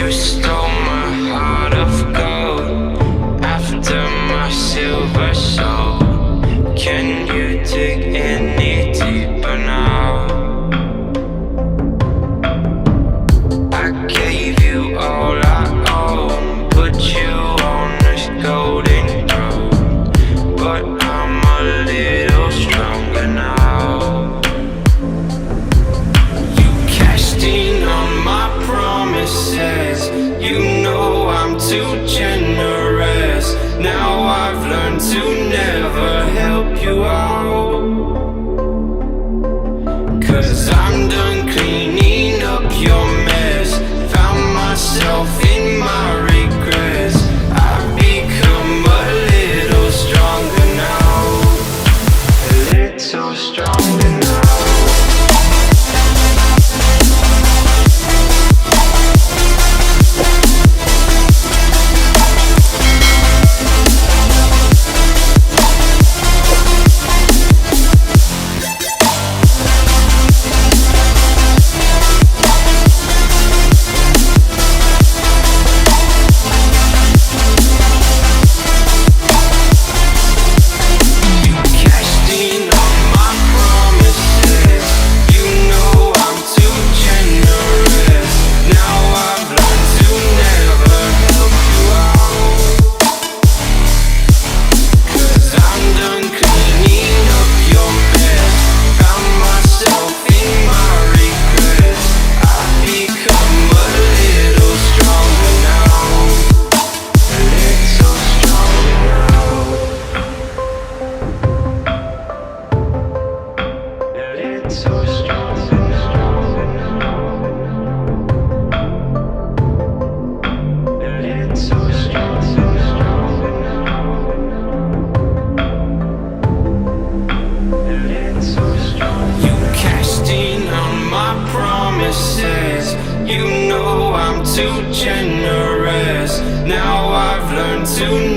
You stole my heart of gold after my silver soul. Can you dig any deeper now? I gave you all I own, put you on this golden throne, but I'm a little stronger now. You cashed in on my promises. You know I'm too generous. Now I've learned to never help you out, 'cause I'm done cleaning up your mess. Found myself in my regrets. I've become a little stronger now. A little stronger now. You know I'm too generous. Now I've learned to